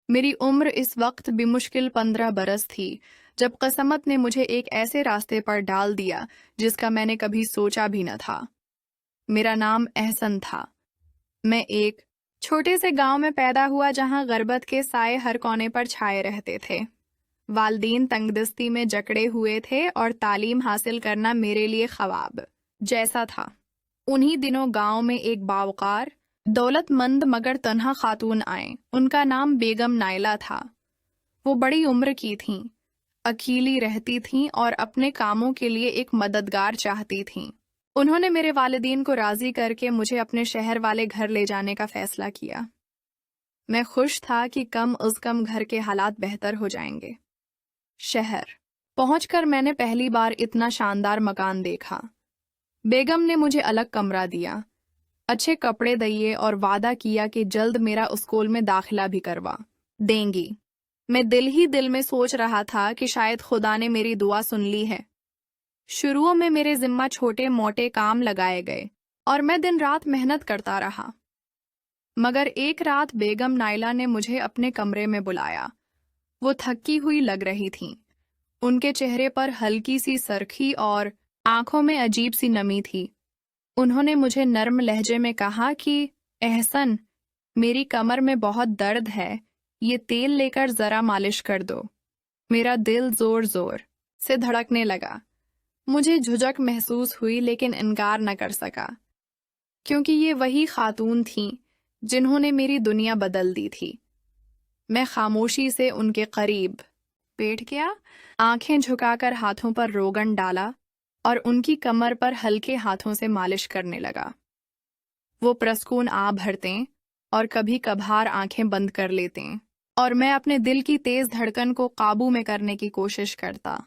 मेरी उम्र इस वक्त भी मुश्किल 15 बरस थी जब किस्मत ने मुझे एक ऐसे रास्ते पर डाल दिया जिसका मैंने कभी सोचा भी न था। मेरा नाम एहसन था। मैं एक छोटे से गांव में पैदा हुआ जहां गुर्बत के साए हर कोने पर छाए रहते थे। वालदीन तंगदस्ती में जकड़े हुए थे और तालीम हासिल करना मेरे लिए ख्वाब जैसा था। उन्हीं दिनों गांव में एक बावकार दौलतमंद मगर तन्हा खातून आए। उनका नाम बेगम नायला था। वो बड़ी उम्र की थीं, अकेली रहती थीं और अपने कामों के लिए एक मददगार चाहती थीं। उन्होंने मेरे वालिदीन को राजी करके मुझे अपने शहर वाले घर ले जाने का फैसला किया। मैं खुश था कि कम उस कम घर के हालात बेहतर हो जाएंगे। शहर पहुंचकर मैंने पहली बार इतना शानदार मकान देखा। बेगम ने मुझे अलग कमरा दिया, अच्छे कपड़े दिए और वादा किया कि जल्द मेरा स्कूल में दाखिला भी करवा देंगी। मैं दिल ही दिल में सोच रहा था कि शायद खुदा ने मेरी दुआ सुन ली है। शुरू में मेरे जिम्मा छोटे मोटे काम लगाए गए और मैं दिन रात मेहनत करता रहा। मगर एक रात बेगम नायला ने मुझे अपने कमरे में बुलाया। वो थकी हुई लग रही थीं। उनके चेहरे पर हल्की सी सरखी और आंखों में अजीब सी नमी थी। उन्होंने मुझे नर्म लहजे में कहा कि एहसन, मेरी कमर में बहुत दर्द है, ये तेल लेकर जरा मालिश कर दो। मेरा दिल जोर जोर से धड़कने लगा। मुझे झुझक महसूस हुई लेकिन इनकार न कर सका, क्योंकि ये वही खातून थीं जिन्होंने मेरी दुनिया बदल दी थी। मैं खामोशी से उनके करीब बैठ गया, आंखें झुकाकर हाथों पर रोगन डाला और उनकी कमर पर हल्के हाथों से मालिश करने लगा। वो प्रस्कून आ भरते और कभी कभार आंखें बंद कर लेते और मैं अपने दिल की तेज धड़कन को काबू में करने की कोशिश करता।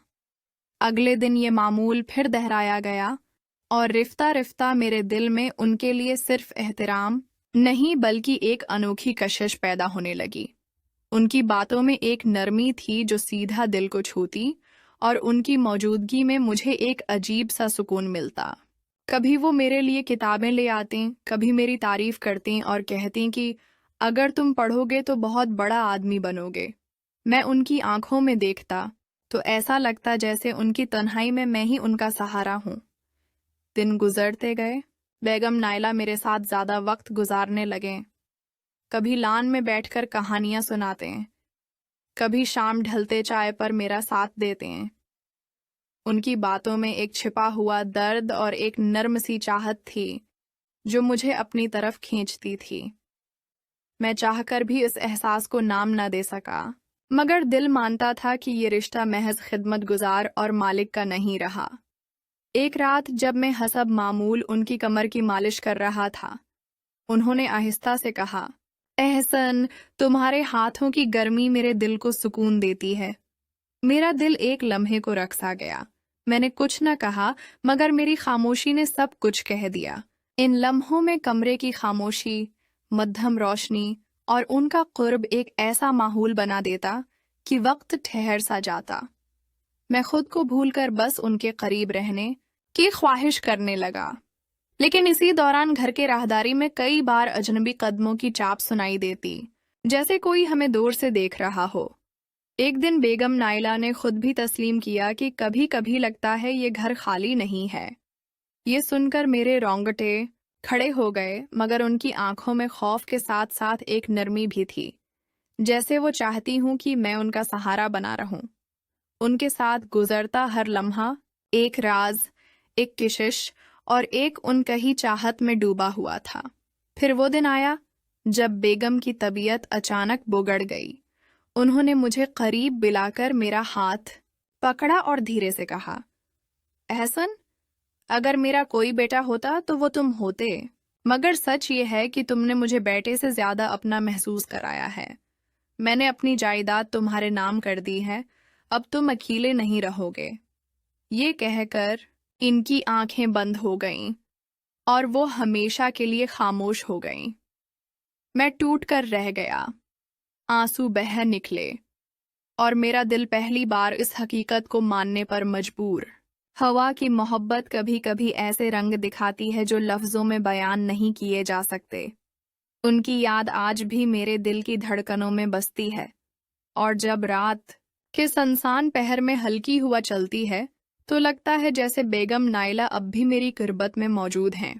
अगले दिन ये मामूल फिर दोहराया गया और रिफ्ता रिफ्ता मेरे दिल में उनके लिए सिर्फ एहतराम नहीं बल्कि एक अनोखी कशिश पैदा होने लगी। उनकी बातों में एक नरमी थी जो सीधा दिल को छूती और उनकी मौजूदगी में मुझे एक अजीब सा सुकून मिलता। कभी वो मेरे लिए किताबें ले आते, कभी मेरी तारीफ करती और कहती कि अगर तुम पढ़ोगे तो बहुत बड़ा आदमी बनोगे। मैं उनकी आंखों में देखता तो ऐसा लगता जैसे उनकी तन्हाई में मैं ही उनका सहारा हूँ। दिन गुजरते गए। बेगम नायला मेरे साथ ज्यादा वक्त गुजारने लगे। कभी लान में बैठकर कहानियां सुनाते हैं, कभी शाम ढलते चाय पर मेरा साथ देते हैं। उनकी बातों में एक छिपा हुआ दर्द और एक नर्म सी चाहत थी जो मुझे अपनी तरफ खींचती थी। मैं चाहकर भी इस एहसास को नाम न दे सका, मगर दिल मानता था कि ये रिश्ता महज खिदमत गुजार और मालिक का नहीं रहा। एक रात जब मैं हसब मामूल उनकी कमर की मालिश कर रहा था, उन्होंने आहिस्ता से कहा, एहसन, तुम्हारे हाथों की गर्मी मेरे दिल को सुकून देती है। मेरा दिल एक लम्हे को रख सा गया। मैंने कुछ न कहा, मगर मेरी खामोशी ने सब कुछ कह दिया। इन लम्हों में कमरे की खामोशी, मध्यम रोशनी और उनका कुर्ब एक ऐसा माहौल बना देता कि वक्त ठहर सा जाता। मैं खुद को भूलकर बस उनके करीब रहने की ख्वाहिश करने लगा। लेकिन इसी दौरान घर के राहदारी में कई बार अजनबी कदमों की चाप सुनाई देती, जैसे कोई हमें दूर से देख रहा हो। एक दिन बेगम नायला ने खुद भी तस्लीम किया कि कभी कभी लगता है ये घर खाली नहीं है। ये सुनकर मेरे रोंगटे खड़े हो गए, मगर उनकी आंखों में खौफ के साथ साथ एक नरमी भी थी, जैसे वो चाहती हूं कि मैं उनका सहारा बना रहूं। उनके साथ गुजरता हर लम्हा एक राज, एक किशिश और एक उनकही चाहत में डूबा हुआ था। फिर वो दिन आया जब बेगम की तबीयत अचानक बिगड़ गई। उन्होंने मुझे करीब बुलाकर मेरा हाथ पकड़ा और धीरे से कहा, एहसन, अगर मेरा कोई बेटा होता तो वो तुम होते, मगर सच ये है कि तुमने मुझे बेटे से ज्यादा अपना महसूस कराया है। मैंने अपनी जायदाद तुम्हारे नाम कर दी है, अब तुम अकेले नहीं रहोगे। ये कहकर इनकी आंखें बंद हो गईं और वो हमेशा के लिए खामोश हो गईं। मैं टूट कर रह गया, आंसू बह निकले और मेरा दिल पहली बार इस हकीकत को मानने पर मजबूर। हवा की मोहब्बत कभी कभी ऐसे रंग दिखाती है जो लफ्जों में बयान नहीं किए जा सकते। ان کی یاد آج بھی میرے دل کی دھڑکنوں میں بستی ہے، اور جب رات کے سنسان پہر میں ہلکی ہوا چلتی ہے تو لگتا ہے جیسے بیگم نائلہ اب بھی میری قربت میں موجود ہیں۔